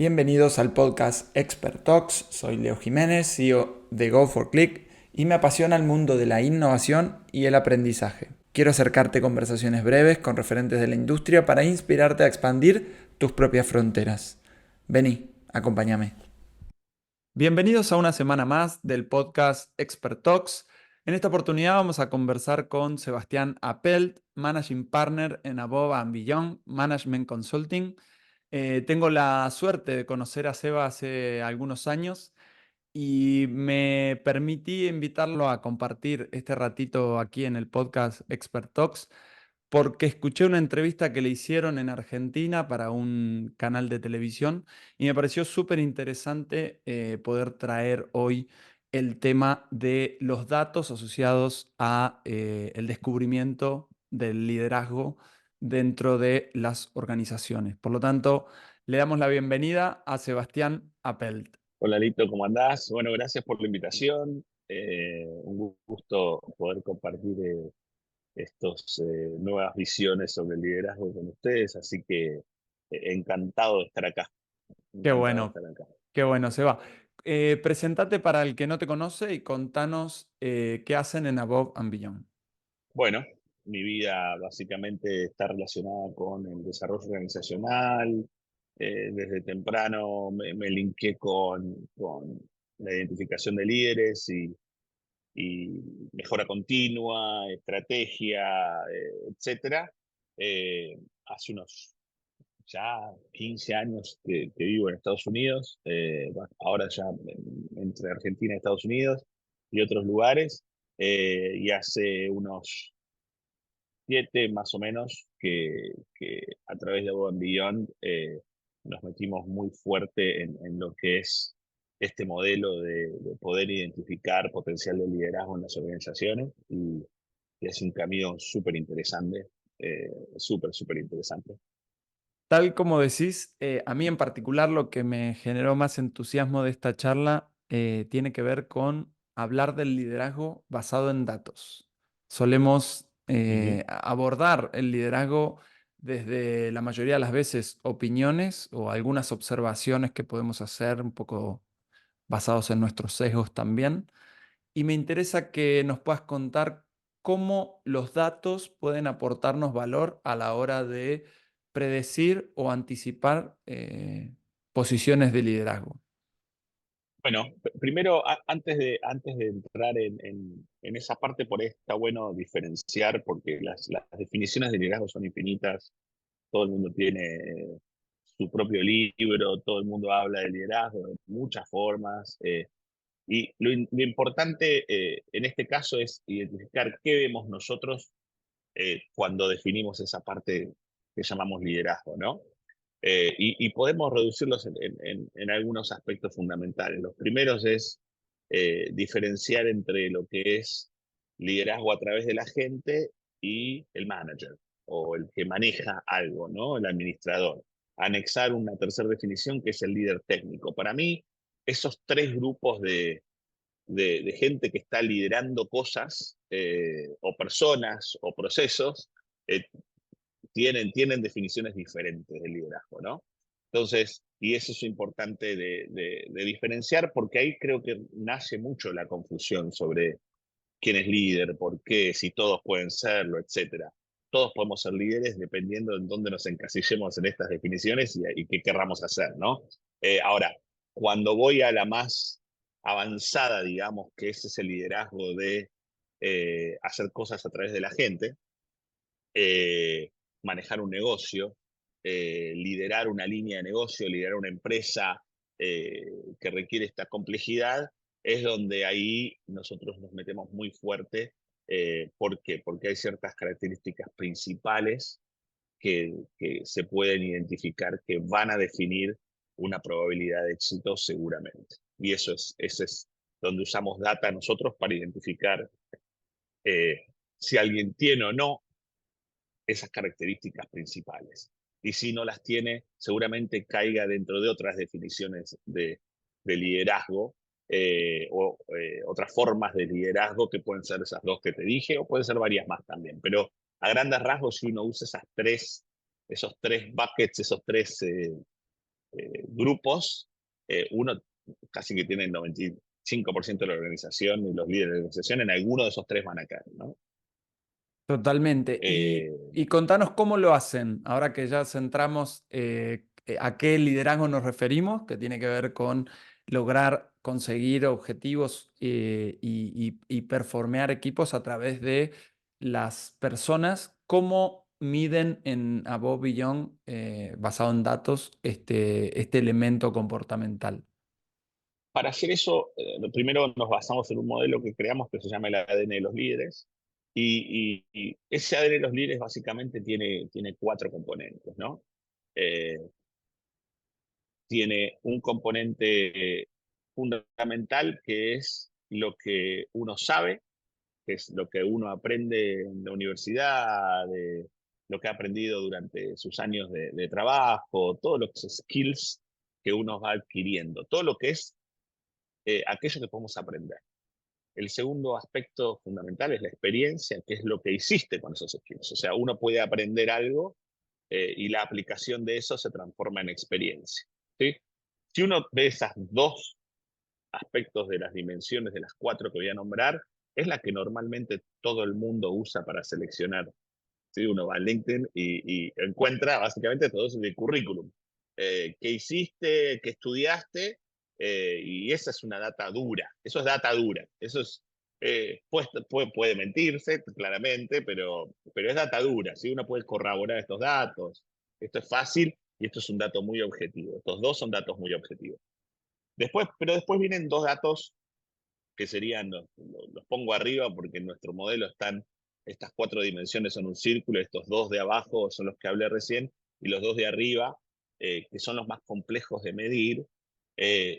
Bienvenidos al podcast Expert Talks. Soy Leo Jiménez, CEO de Go4Click y me apasiona el mundo de la innovación y el aprendizaje. Quiero acercarte conversaciones breves con referentes de la industria para inspirarte a expandir tus propias fronteras. Vení, acompáñame. Bienvenidos a una semana más del podcast Expert Talks. En esta oportunidad vamos a conversar con Sebastián Appelt, Managing Partner en Above and Beyond Management Consulting. Tengo la suerte de conocer a Seba hace algunos años y me permití invitarlo a compartir este ratito aquí en el podcast Expert Talks porque escuché una entrevista que le hicieron en Argentina para un canal de televisión y me pareció súper interesante poder traer hoy el tema de los datos asociados a el descubrimiento del liderazgo dentro de las organizaciones. Por lo tanto, le damos la bienvenida a Sebastián Appelt. Hola Lito, ¿cómo andás? Bueno, gracias por la invitación. Un gusto poder compartir estas nuevas visiones sobre el liderazgo con ustedes, así que encantado de estar acá, Qué encantado de bueno, estar acá. qué bueno, Seba. Presentate para el que no te conoce y contanos qué hacen en Above and Beyond. Bueno, mi vida básicamente está relacionada con el desarrollo organizacional. Desde temprano me linké con la identificación de líderes y mejora continua, estrategia, etcétera. Hace unos ya 15 años que vivo en Estados Unidos, bueno, ahora ya entre Argentina y Estados Unidos y otros lugares, y hace unos 7 más o menos que a través de Above and Beyond nos metimos muy fuerte en lo que es este modelo de poder identificar potencial de liderazgo en las organizaciones y es un camino súper interesante, súper interesante. Tal como decís, a mí en particular lo que me generó más entusiasmo de esta charla tiene que ver con hablar del liderazgo basado en datos. Solemos Ujú. abordar el liderazgo desde la mayoría de las veces opiniones o algunas observaciones que podemos hacer un poco basados en nuestros sesgos también. Y me interesa que nos puedas contar cómo los datos pueden aportarnos valor a la hora de predecir o anticipar posiciones de liderazgo. Bueno, primero, antes de entrar en esa parte, por ahí está bueno diferenciar, porque las definiciones de liderazgo son infinitas, todo el mundo tiene su propio libro, todo el mundo habla de liderazgo de muchas formas, y lo importante en este caso es identificar qué vemos nosotros cuando definimos esa parte que llamamos liderazgo, ¿no? Y podemos reducirlos en algunos aspectos fundamentales. Los primeros es diferenciar entre lo que es liderazgo a través de la gente y el manager, o el que maneja algo, ¿no? El administrador. Anexar una tercera definición que es el líder técnico. Para mí, esos tres grupos de gente que está liderando cosas, o personas, o procesos, eh, tienen definiciones diferentes del liderazgo, ¿no? Entonces, y eso es importante de diferenciar, porque ahí creo que nace mucho la confusión sobre quién es líder, por qué, si todos pueden serlo, etcétera. Todos podemos ser líderes dependiendo de dónde nos encasillemos en estas definiciones y qué querramos hacer, ¿no? Ahora, cuando voy a la más avanzada, digamos, que ese es el liderazgo de hacer cosas a través de la gente, eh, manejar un negocio, liderar una línea de negocio, liderar una empresa eh, que requiere esta complejidad, es donde ahí nosotros nos metemos muy fuerte. ¿Por qué? Porque hay ciertas características principales que se pueden identificar que van a definir una probabilidad de éxito seguramente. Y eso es donde usamos data nosotros para identificar si alguien tiene o no esas características principales. Y si no las tiene, seguramente caiga dentro de otras definiciones de liderazgo, otras formas de liderazgo que pueden ser esas dos que te dije, o pueden ser varias más también. Pero a grandes rasgos, si uno usa esos tres buckets, esos tres grupos, uno casi que tiene el 95% de la organización y los líderes de la organización, en alguno de esos tres van a caer, ¿no? Totalmente. Eh, Y contanos cómo lo hacen, ahora que ya centramos a qué liderazgo nos referimos, que tiene que ver con lograr conseguir objetivos y performear equipos a través de las personas. ¿Cómo miden en Above Beyond, basado en datos, este elemento comportamental? para hacer eso, lo primero nos basamos en un modelo que creamos que se llama el ADN de los líderes. Y ese ADN de los líderes básicamente tiene cuatro componentes, ¿no? Eh, Tiene un componente fundamental que es lo que uno sabe, que es lo que uno aprende en la universidad, de lo que ha aprendido durante sus años de trabajo, todos los skills que uno va adquiriendo, todo lo que es aquello que podemos aprender. El segundo aspecto fundamental es la experiencia, que es lo que hiciste con esos skills. O sea, uno puede aprender algo y la aplicación de eso se transforma en experiencia. ¿Sí? Si uno ve esas dos aspectos de las dimensiones de las cuatro que voy a nombrar, es la que normalmente todo el mundo usa para seleccionar. ¿Sí? Uno va a LinkedIn y encuentra básicamente todo eso en el currículum. ¿Qué hiciste? ¿Qué estudiaste? Y esa es una data dura. Eso es data dura. Eso es, puede mentirse, claramente, pero es data dura. ¿Sí? Uno puede corroborar estos datos. Esto es fácil y esto es un dato muy objetivo. Estos dos son datos muy objetivos. Pero después vienen dos datos que serían, los pongo arriba porque en nuestro modelo están, estas cuatro dimensiones son un círculo, estos dos de abajo son los que hablé recién, y los dos de arriba, que son los más complejos de medir,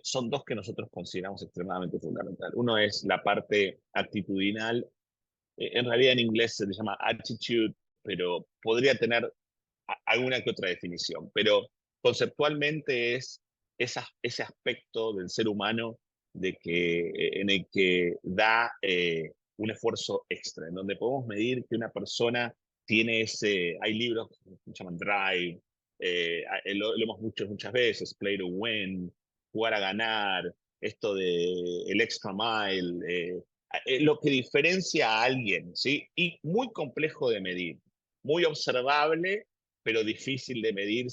son dos que nosotros consideramos extremadamente fundamentales. Uno es la parte actitudinal, en realidad en inglés se le llama attitude, pero podría tener alguna que otra definición, pero conceptualmente es ese aspecto del ser humano en el que da un esfuerzo extra, en donde podemos medir que una persona tiene hay libros que se llaman Drive, lo hemos dicho muchas veces, Play to Win, jugar a ganar, esto de el extra mile, lo que diferencia a alguien, ¿sí? Y muy complejo de medir, muy observable, pero difícil de medir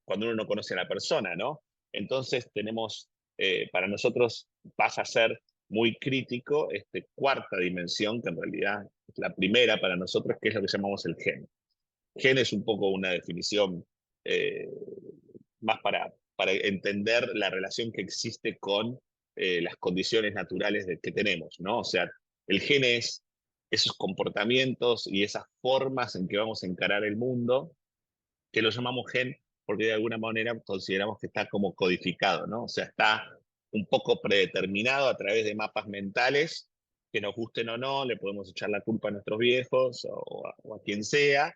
cuando uno no conoce a la persona, ¿no? Entonces para nosotros pasa a ser muy crítico esta cuarta dimensión, que en realidad es la primera para nosotros, que es lo que llamamos el gen. Gen es un poco una definición eh, más para entender la relación que existe con las condiciones naturales que tenemos, ¿no? O sea, el gen es esos comportamientos y esas formas en que vamos a encarar el mundo, que lo llamamos gen porque de alguna manera consideramos que está como codificado, ¿no? O sea, está un poco predeterminado a través de mapas mentales, que nos gusten o no, le podemos echar la culpa a nuestros viejos o a quien sea,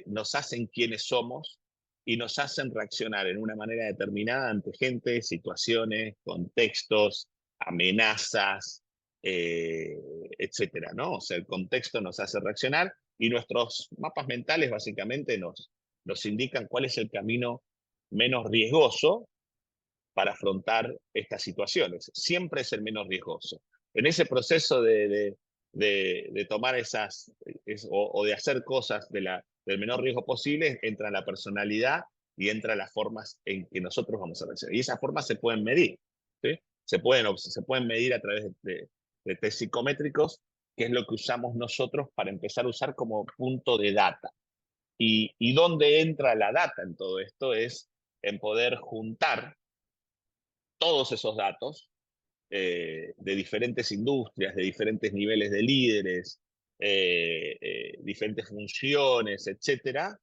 nos hacen quienes somos y nos hacen reaccionar en una manera determinada ante gente, situaciones, contextos, amenazas, eh, etcétera, ¿no? O sea, el contexto nos hace reaccionar y nuestros mapas mentales básicamente nos indican cuál es el camino menos riesgoso para afrontar estas situaciones. Siempre es el menos riesgoso. En ese proceso de tomar o de hacer cosas del menor riesgo posible, entra la personalidad y entra las formas en que nosotros vamos a reaccionar. Y esas formas se pueden medir. ¿Sí? Se pueden medir a través de test psicométricos, que es lo que usamos nosotros para empezar a usar como punto de data. Y dónde entra la data en todo esto es en poder juntar todos esos datos de diferentes industrias, de diferentes niveles de líderes, diferentes funciones, etcétera,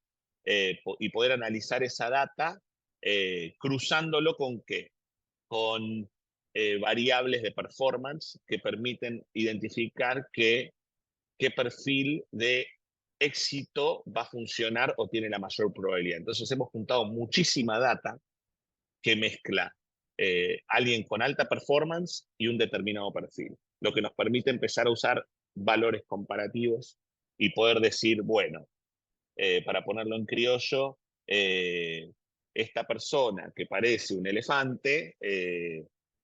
y poder analizar esa data cruzándolo con qué? Con variables de performance que permiten identificar qué perfil de éxito va a funcionar o tiene la mayor probabilidad. Entonces hemos juntado muchísima data que mezcla alguien con alta performance y un determinado perfil, lo que nos permite empezar a usar valores comparativos y poder decir, bueno, para ponerlo en criollo, eh, esta persona que parece un elefante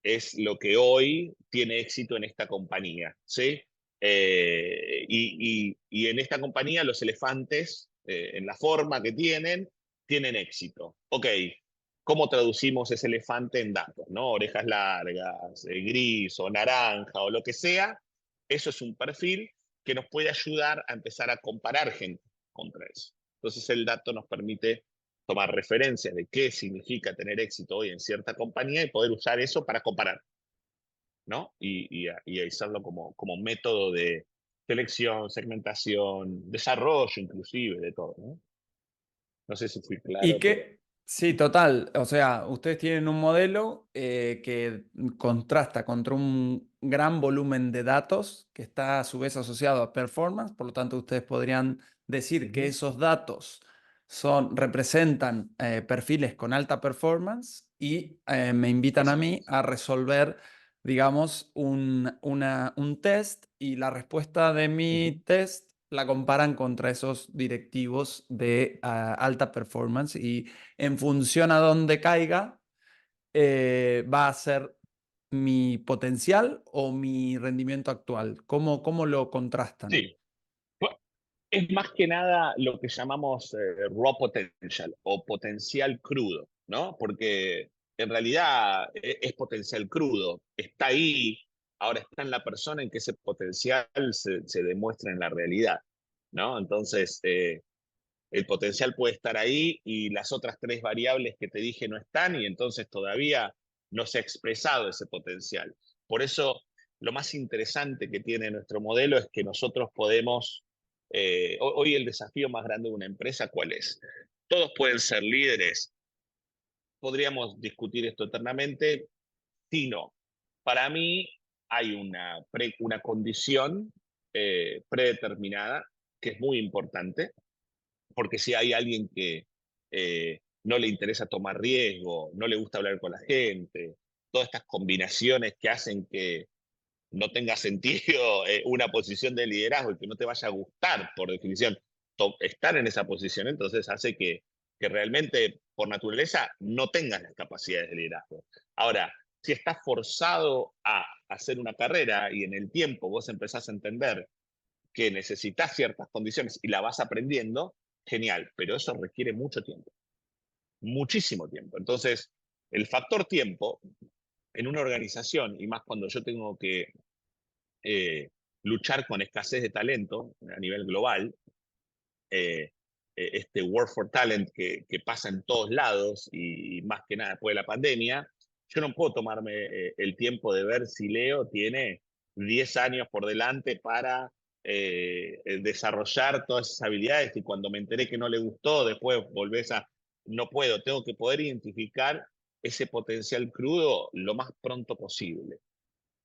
es lo que hoy tiene éxito en esta compañía, ¿sí? Y en esta compañía los elefantes, en la forma que tienen éxito. Ok, ¿cómo traducimos ese elefante en datos? ¿No? Orejas largas, gris o naranja o lo que sea. Eso es un perfil que nos puede ayudar a empezar a comparar gente contra eso. Entonces el dato nos permite tomar referencias de qué significa tener éxito hoy en cierta compañía y poder usar eso para comparar, ¿no? Y usarlo como método de selección, segmentación, desarrollo inclusive, de todo, ¿no? No sé si fui Y claro, pero... que, sí, total. O sea, ustedes tienen un modelo que contrasta contra un gran volumen de datos que está a su vez asociado a performance. Por lo tanto, ustedes podrían decir que Ujú. esos datos representan perfiles con alta performance y me invitan a mí Exacto. a resolver, digamos, un test y la respuesta de Ujú. mi test la comparan contra esos directivos de alta performance y en función a dónde caiga, va a ser mi potencial o mi rendimiento actual. ¿Cómo lo contrastan? Sí, es más que nada lo que llamamos raw potential o potencial crudo, ¿no? Porque en realidad es potencial crudo, está ahí, ahora está en la persona en que ese potencial se demuestra en la realidad, ¿no? Entonces, el potencial puede estar ahí y las otras tres variables que te dije no están y entonces todavía no se ha expresado ese potencial. Por eso, lo más interesante que tiene nuestro modelo es que nosotros podemos, hoy el desafío más grande de una empresa, ¿cuál es? Todos pueden ser líderes, podríamos discutir esto eternamente, si no. Para mí hay una condición predeterminada que es muy importante, porque si hay alguien que no le interesa tomar riesgo, no le gusta hablar con la gente, todas estas combinaciones que hacen que no tenga sentido una posición de liderazgo y que no te vaya a gustar, por definición, estar en esa posición, entonces hace que realmente, por naturaleza, no tengas las capacidades de liderazgo. Ahora, si estás forzado a hacer una carrera y en el tiempo vos empezás a entender que necesitas ciertas condiciones y la vas aprendiendo, genial, pero eso requiere mucho tiempo, muchísimo tiempo. Entonces, el factor tiempo en una organización, y más cuando yo tengo que luchar con escasez de talento a nivel global, eh, este War for Talent que pasa en todos lados y más que nada después de la pandemia, yo no puedo tomarme el tiempo de ver si Leo tiene 10 años por delante para desarrollar todas esas habilidades y cuando me enteré que no le gustó, después volvés a... No puedo, tengo que poder identificar ese potencial crudo lo más pronto posible.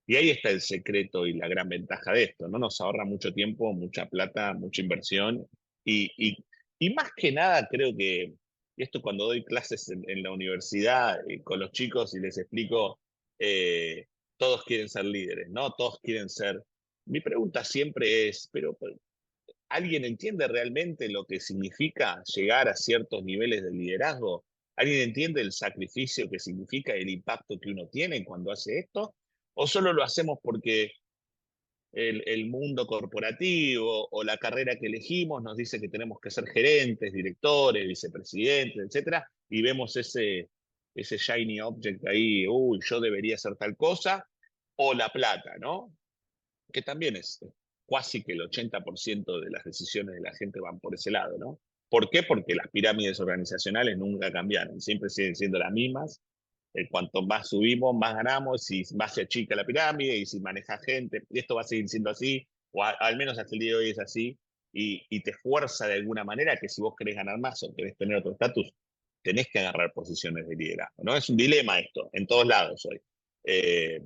Y ahí está el secreto y la gran ventaja de esto, ¿no? Nos ahorra mucho tiempo, mucha plata, mucha inversión y, y, y más que nada creo que esto cuando doy clases en la universidad con los chicos y les explico, eh, todos quieren ser líderes, ¿no? Todos quieren ser... Mi pregunta siempre es, pero ¿alguien entiende realmente lo que significa llegar a ciertos niveles de liderazgo? ¿Alguien entiende el sacrificio que significa el impacto que uno tiene cuando hace esto? ¿O solo lo hacemos porque el mundo corporativo o la carrera que elegimos nos dice que tenemos que ser gerentes, directores, vicepresidentes, etcétera, y vemos ese shiny object ahí, uy, yo debería hacer tal cosa, o la plata, ¿no? Que también es casi que el 80% de las decisiones de la gente van por ese lado, ¿no? ¿Por qué? Porque las pirámides organizacionales nunca cambiaron, siempre siguen siendo las mismas. Cuanto más subimos, más ganamos, y más se achica la pirámide, y si maneja gente, y esto va a seguir siendo así, o al menos hasta el día de hoy es así, y te fuerza de alguna manera que si vos querés ganar más o querés tener otro estatus, tenés que agarrar posiciones de liderazgo, ¿no? Es un dilema esto, en todos lados hoy. Eh,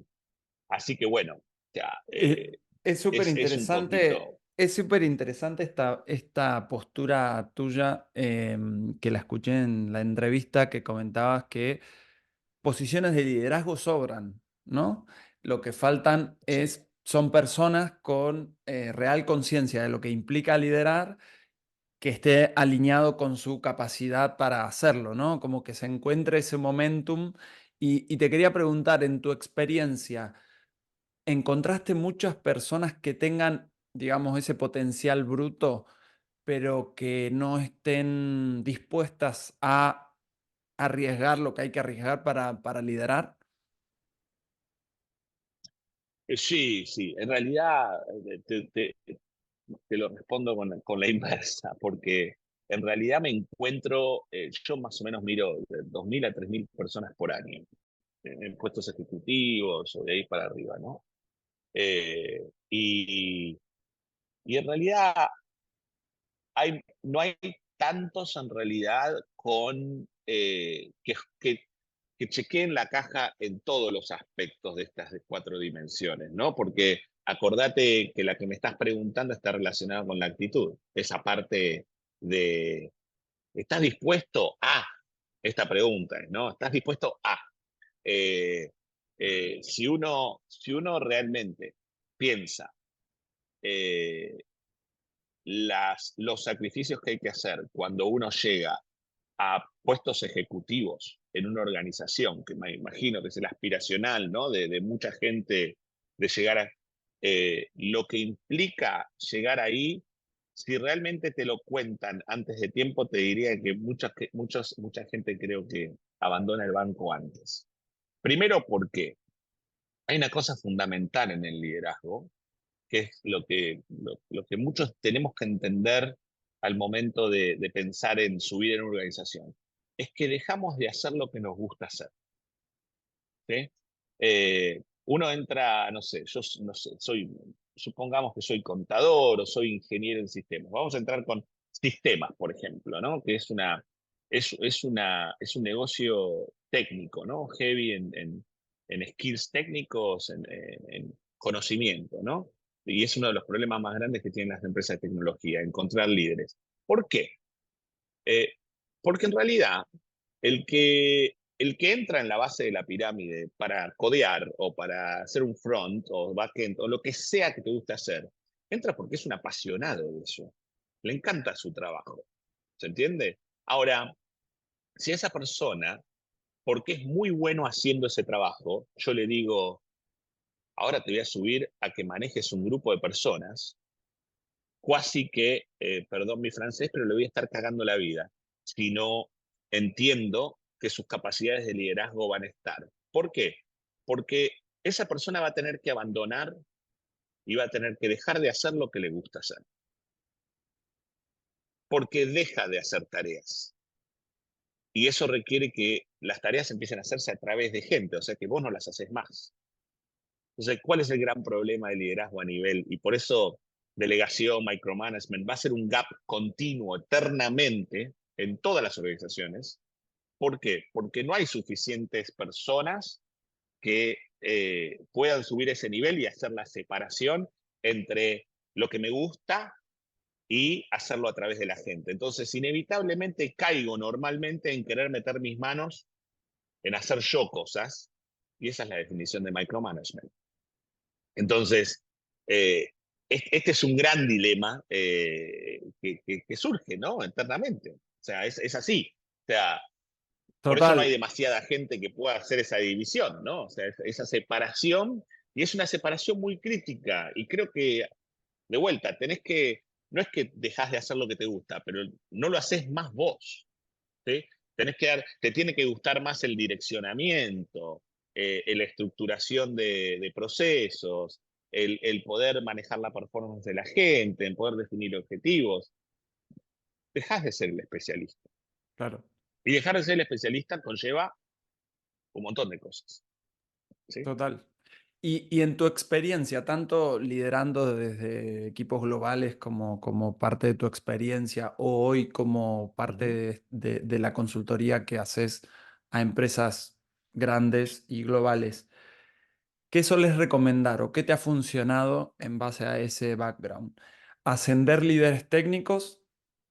Así que bueno, ya, Es súper es un interesante, poquito, es súper interesante esta postura tuya que la escuché en la entrevista que comentabas que posiciones de liderazgo sobran, ¿no? Lo que faltan son personas con real conciencia de lo que implica liderar que esté alineado con su capacidad para hacerlo, ¿no? Como que se encuentre ese momentum. Y te quería preguntar, en tu experiencia, ¿encontraste muchas personas que tengan, digamos, ese potencial bruto, pero que no estén dispuestas a arriesgar lo que hay que arriesgar para liderar? Sí, sí, en realidad te lo respondo con la inversa, porque en realidad me encuentro, yo más o menos miro de 2.000 a 3.000 personas por año, en puestos ejecutivos o de ahí para arriba, ¿no? Eh, y, y en realidad no hay tantos en realidad que chequeen la caja en todos los aspectos de estas cuatro dimensiones, ¿no? Porque acordate que la que me estás preguntando está relacionada con la actitud, esa parte de, ¿estás dispuesto a? Esta pregunta, ¿no? ¿Estás dispuesto a? Eh, si uno realmente piensa eh, los sacrificios que hay que hacer cuando uno llega a puestos ejecutivos en una organización, que me imagino que es el aspiracional, ¿no? De mucha gente, de llegar a lo que implica llegar ahí. Si realmente te lo cuentan antes de tiempo, te diría que mucha gente creo que abandona el banco antes. Primero porque hay una cosa fundamental en el liderazgo, que es lo que muchos tenemos que entender al momento de pensar en subir en una organización, es que dejamos de hacer lo que nos gusta hacer. ¿Sí? Uno entra, no sé, yo no sé, supongamos que soy contador o soy ingeniero en sistemas. Vamos a entrar con sistemas, por ejemplo, ¿no? Que es un negocio técnico, ¿no? Heavy en skills técnicos, en conocimiento, ¿no? Y es uno de los problemas más grandes que tienen las empresas de tecnología, encontrar líderes. ¿Por qué? Eh, Porque en realidad el que entra en la base de la pirámide para codear o para hacer un front o backend o lo que sea que te guste hacer, entra porque es un apasionado de eso. Le encanta su trabajo. ¿Se entiende? Ahora, si esa persona, porque es muy bueno haciendo ese trabajo, yo le digo, ahora te voy a subir a que manejes un grupo de personas, cuasi que, perdón mi francés, pero le voy a estar cagando la vida si no entiendo que sus capacidades de liderazgo van a estar. ¿Por qué? Porque esa persona va a tener que abandonar y va a tener que dejar de hacer lo que le gusta hacer, porque deja de hacer tareas. Y eso requiere que las tareas empiecen a hacerse a través de gente, o sea que vos no las haces más. Entonces, ¿cuál es el gran problema de liderazgo a nivel? Y por eso delegación, micromanagement, va a ser un gap continuo eternamente en todas las organizaciones. ¿Por qué? Porque no hay suficientes personas que puedan subir ese nivel y hacer la separación entre lo que me gusta y hacerlo a través de la gente. Entonces, inevitablemente caigo normalmente en querer meter mis manos en hacer yo cosas, y esa es la definición de micromanagement. Entonces, eh, este es un gran dilema que surge, ¿no? Internamente. O sea, es así. O sea, por eso no hay Total, demasiada gente que pueda hacer esa división, ¿no? O sea, esa separación, y es una separación muy crítica, y creo que, de vuelta, no es que dejas de hacer lo que te gusta, pero no lo haces más vos, ¿sí? Te tiene que gustar más el direccionamiento, la estructuración de procesos, el poder manejar la performance de la gente, el poder definir objetivos. Dejas de ser el especialista. claro, Y dejar de ser el especialista conlleva un montón de cosas. ¿Sí? total. Y en tu experiencia, tanto liderando desde equipos globales como parte de tu experiencia, o hoy como parte Ujú. de la consultoría que haces a empresas grandes y globales, ¿qué sueles recomendar o qué te ha funcionado en base a ese background? ¿Ascender líderes técnicos?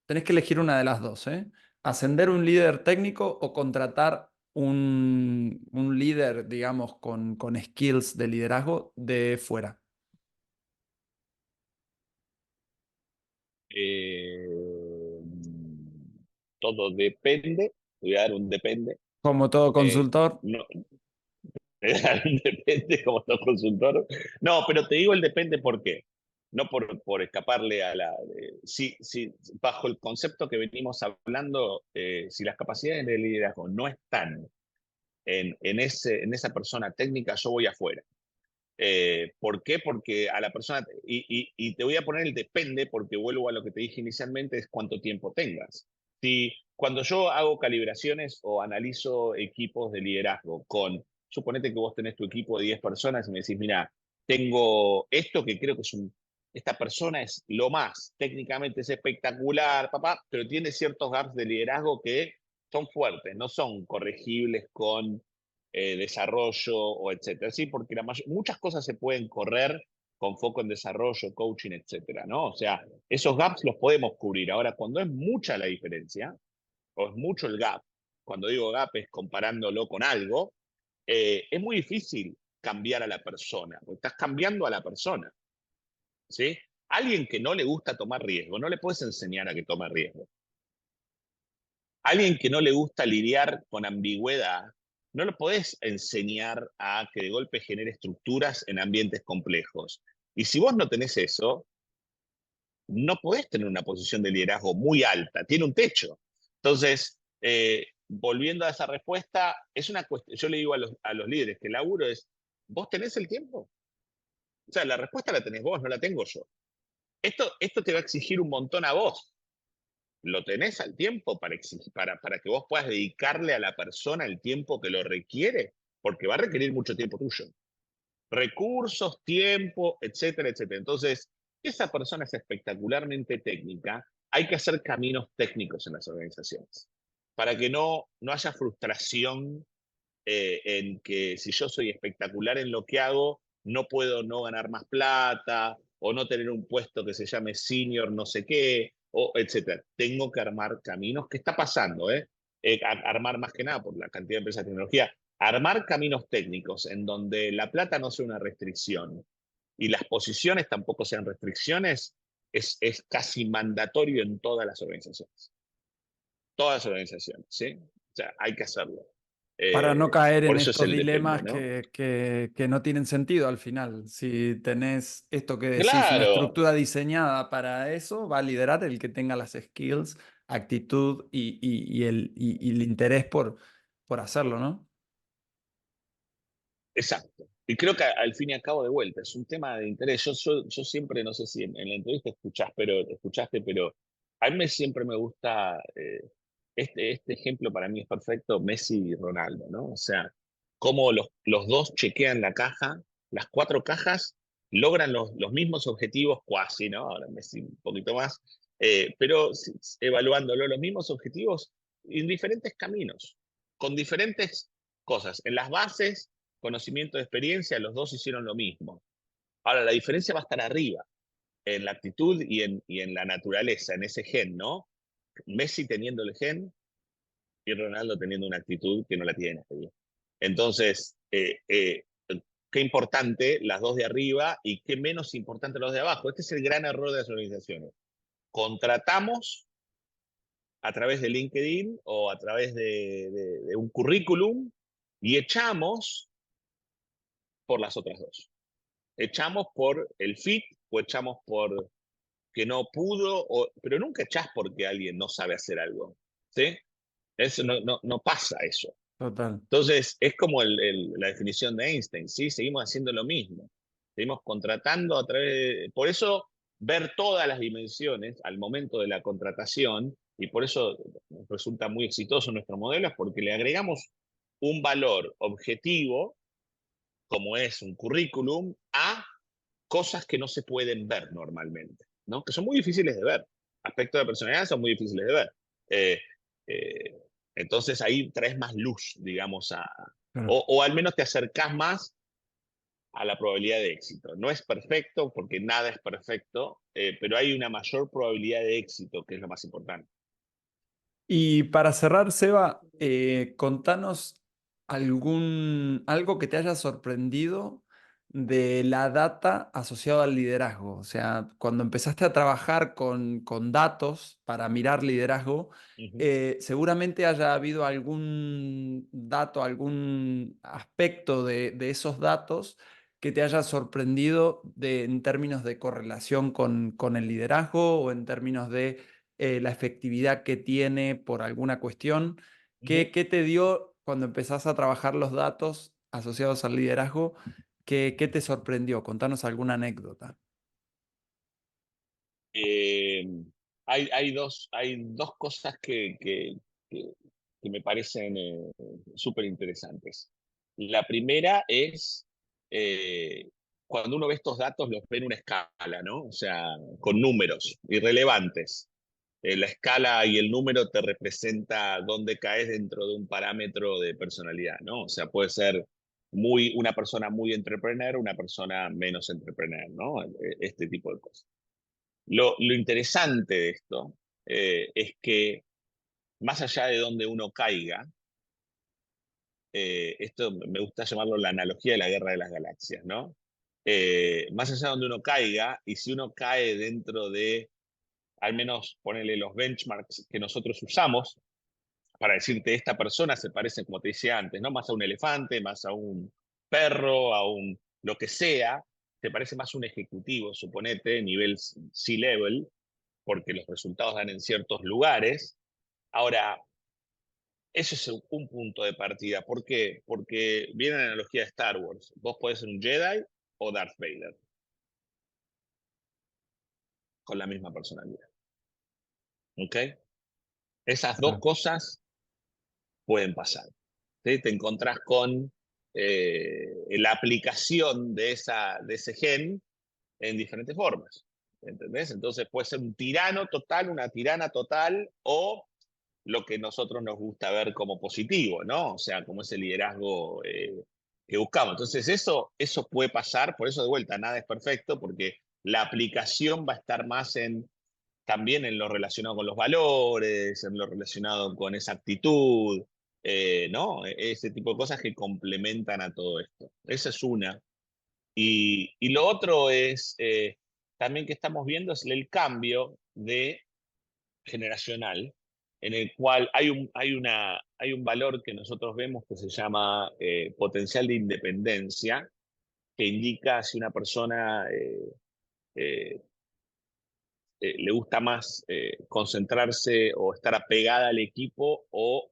Tenés que elegir una de las dos, ¿eh? ¿Ascender un líder técnico o contratar un líder, digamos, con skills de liderazgo de fuera? Eh, todo depende, te voy a dar un depende, Como todo eh, consultor. no, te voy a dar un depende como todo consultor. No, pero te digo el depende ¿por qué? No por escaparle a la... si bajo el concepto que venimos hablando, si las capacidades de liderazgo no están en esa persona técnica, yo voy afuera. ¿Por qué? Porque a la persona, y te voy a poner el depende, porque vuelvo a lo que te dije inicialmente, es cuánto tiempo tengas. Si cuando yo hago calibraciones o analizo equipos de liderazgo suponete que vos tenés tu equipo de 10 personas y me decís, mira, tengo esto que creo que esta persona es lo más, técnicamente es espectacular, papá, pero tiene ciertos gaps de liderazgo que son fuertes, no son corregibles con desarrollo o etcétera. Sí, porque muchas cosas se pueden correr con foco en desarrollo, coaching, etcétera, ¿no? O sea, esos gaps los podemos cubrir. Ahora, cuando es mucha la diferencia, o es mucho el gap, cuando digo gap es comparándolo con algo, es muy difícil cambiar a la persona, porque estás cambiando a la persona, ¿sí? Alguien que no le gusta tomar riesgo, no le puedes enseñar a que tome riesgo. Alguien que no le gusta lidiar con ambigüedad, no lo podés enseñar a que de golpe genere estructuras en ambientes complejos. Y si vos no tenés eso, no podés tener una posición de liderazgo muy alta, tiene un techo. Entonces, volviendo a esa respuesta, es una cuestión, yo le digo a los líderes que el laburo es, ¿vos tenés el tiempo? O sea, la respuesta la tenés vos, no la tengo yo. Esto te va a exigir un montón a vos. ¿Lo tenés al tiempo para que vos puedas dedicarle a la persona el tiempo que lo requiere? Porque va a requerir mucho tiempo tuyo. Recursos, tiempo, etcétera, etcétera. Entonces, si esa persona es espectacularmente técnica, hay que hacer caminos técnicos en las organizaciones para que no haya frustración en que si yo soy espectacular en lo que hago, no puedo no ganar más plata o no tener un puesto que se llame senior no sé qué, o etcétera. Tengo que armar caminos. ¿Qué está pasando? Armar más que nada por la cantidad de empresas de tecnología. Armar caminos técnicos en donde la plata no sea una restricción y las posiciones tampoco sean restricciones, es casi mandatorio en todas las organizaciones. Todas las organizaciones, ¿sí? O sea, hay que hacerlo. Para no caer Por en eso es estos el depende, dilemas ¿no? que no tienen sentido al final. Si tenés esto que decís, una Claro, estructura diseñada para eso, va a liderar el que tenga las skills, actitud y el interés por hacerlo, ¿no? exacto. Y creo que al fin y al cabo de vuelta es un tema de interés. Yo siempre, no sé si en la entrevista escuchaste, pero a mí siempre me gusta, este ejemplo para mí es perfecto, Messi y Ronaldo, ¿no? O sea, cómo los dos chequean la caja, las cuatro cajas logran los mismos objetivos, cuasi, ¿no? Ahora Messi un poquito más, pero evaluándolo, los mismos objetivos en diferentes caminos, con diferentes cosas. En las bases conocimiento de experiencia, los dos hicieron lo mismo. Ahora, la diferencia va a estar arriba, en la actitud y en la naturaleza, en ese gen, ¿no? Messi teniendo el gen y Ronaldo teniendo una actitud que no la tiene. Entonces, qué importante las dos de arriba y qué menos importante los de abajo. Este es el gran error de las organizaciones. Contratamos a través de LinkedIn o a través de un currículum y echamos por las otras dos. Echamos por el fit o echamos por que no pudo, pero nunca echás porque alguien no sabe hacer algo. ¿Sí? Eso no pasa eso. Total. Entonces, es como la definición de Einstein, ¿sí? Seguimos haciendo lo mismo. Seguimos contratando a través Por eso, ver todas las dimensiones al momento de la contratación, y por eso resulta muy exitoso nuestro modelo, es porque le agregamos un valor objetivo, como es un currículum, a cosas que no se pueden ver normalmente, ¿no? Que son muy difíciles de ver. Aspectos de personalidad son muy difíciles de ver. Eh, eh, entonces ahí traes más luz, digamos, Claro. o al menos te acercás más a la probabilidad de éxito. No es perfecto, porque nada es perfecto, pero hay una mayor probabilidad de éxito, que es lo más importante. Y para cerrar, Seba, contanos algo que te haya sorprendido de la data asociada al liderazgo. O sea, cuando empezaste a trabajar con datos para mirar liderazgo, Ujú, seguramente haya habido algún dato, algún aspecto de esos datos que te haya sorprendido en términos de correlación con el liderazgo o en términos de la efectividad que tiene por alguna cuestión. ujú. ¿Qué te dio cuando empezás a trabajar los datos asociados al liderazgo? ¿Qué te sorprendió? Contanos alguna anécdota. Eh, hay dos cosas que- que me parecen súper interesantes. La primera es cuando uno ve estos datos, los ve en una escala, ¿no? O sea, con números irrelevantes. La escala y el número te representa dónde caes dentro de un parámetro de personalidad, ¿no? O sea, puede ser una persona muy entrepreneur, una persona menos entrepreneur, ¿no? Este tipo de cosas. Lo interesante de esto es que más allá de donde uno caiga, esto me gusta llamarlo la analogía de la guerra de las galaxias, ¿no? Más allá de donde uno caiga, y si uno cae dentro de, al menos ponerle los benchmarks que nosotros usamos, para decirte, esta persona se parece, como te decía antes, ¿no? Más a un elefante, más a un perro, a un lo que sea, te parece más un ejecutivo, suponete, nivel C-level, porque los resultados dan en ciertos lugares. Ahora, eso es un punto de partida. ¿Por qué? Porque viene la analogía de Star Wars. Vos podés ser un Jedi o Darth Vader, con la misma personalidad. ¿Ok? Esas dos Claro. cosas pueden pasar. ¿Sí? Te encontrás con la aplicación de ese gen en diferentes formas. ¿Entendés? Entonces puede ser un tirano total, una tirana total, o lo que nosotros nos gusta ver como positivo, ¿no? O sea, como ese liderazgo que buscamos. Entonces, eso puede pasar, por eso de vuelta, nada es perfecto, porque la aplicación va a estar más también en lo relacionado con los valores, en lo relacionado con esa actitud, ¿no? Ese tipo de cosas que complementan a todo esto. Esa es una. Y lo otro es, también que estamos viendo es el cambio de generacional, en el cual hay un valor que nosotros vemos que se llama potencial de independencia, que indica si una persona eh, le gusta más concentrarse o estar apegada al equipo o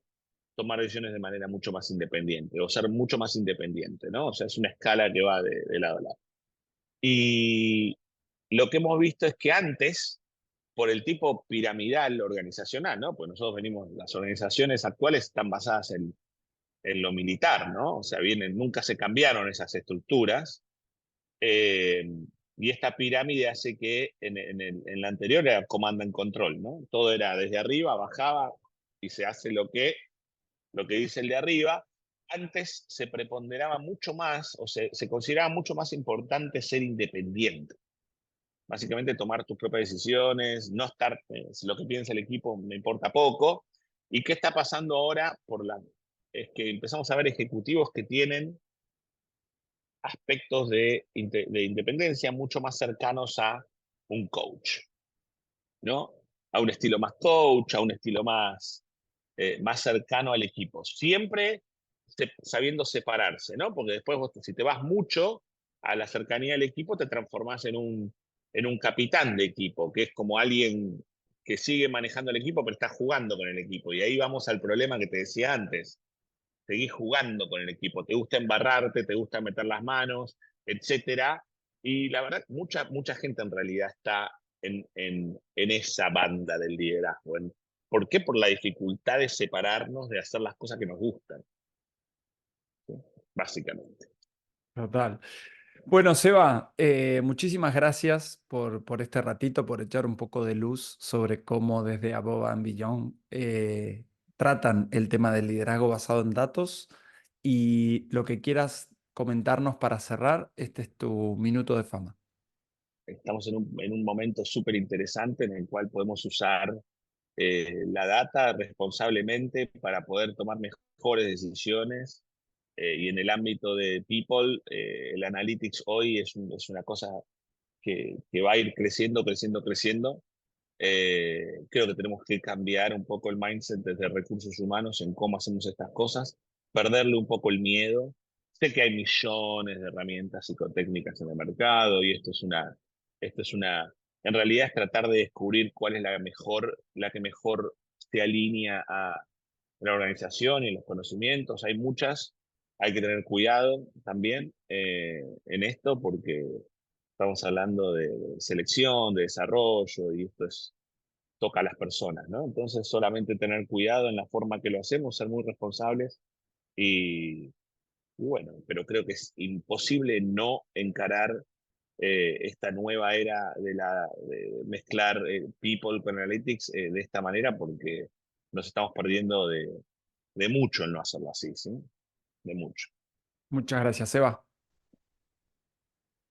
tomar decisiones de manera mucho más independiente o ser mucho más independiente, ¿no? O sea, es una escala que va de lado a lado. Y lo que hemos visto es que antes, por el tipo piramidal organizacional, ¿no? Pues nosotros venimos, las organizaciones actuales están basadas en lo militar, ¿no? O sea, nunca se cambiaron esas estructuras. eh, y esta pirámide hace que en la anterior era comanda en control, ¿no? Todo era desde arriba, bajaba y se hace lo que dice el de arriba. Antes se preponderaba mucho más, o se consideraba mucho más importante ser independiente. Básicamente tomar tus propias decisiones, no estar, si lo que piensa el equipo me importa poco. ¿Y qué está pasando ahora? Es que empezamos a ver ejecutivos que tienen aspectos de independencia mucho más cercanos a un coach, ¿no? A un estilo más coach, a un estilo más cercano al equipo. Siempre sabiendo separarse, ¿no? Porque después vos, si te vas mucho a la cercanía del equipo, te transformás en un capitán de equipo, que es como alguien que sigue manejando el equipo, pero está jugando con el equipo. Y ahí vamos al problema que te decía antes. Seguís jugando con el equipo, te gusta embarrarte, te gusta meter las manos, etcétera. Y la verdad, mucha gente en realidad está en esa banda del liderazgo. ¿Por qué? Por la dificultad de separarnos, de hacer las cosas que nos gustan, ¿sí? Básicamente. Total. Bueno, Seba, muchísimas gracias por este ratito, por echar un poco de luz sobre cómo desde Above and Beyond tratan el tema del liderazgo basado en datos. Y lo que quieras comentarnos para cerrar, este es tu minuto de fama. Estamos en un momento súper interesante en el cual podemos usar la data responsablemente para poder tomar mejores decisiones y en el ámbito de people, el analytics hoy es una cosa que va a ir creciendo, creciendo, creciendo. Creo que tenemos que cambiar un poco el mindset desde recursos humanos en cómo hacemos estas cosas, perderle un poco el miedo. Sé que hay millones de herramientas psicotécnicas en el mercado y en realidad es tratar de descubrir cuál es la que mejor se alinea a la organización y los conocimientos. Hay muchas, hay que tener cuidado también en esto porque estamos hablando de selección, de desarrollo y esto toca a las personas, ¿no? Entonces solamente tener cuidado en la forma que lo hacemos, ser muy responsables y, y bueno, pero creo que es imposible no encarar esta nueva era de mezclar people con analytics de esta manera porque nos estamos perdiendo de mucho en no hacerlo así, ¿sí? De mucho. Muchas gracias, Seba.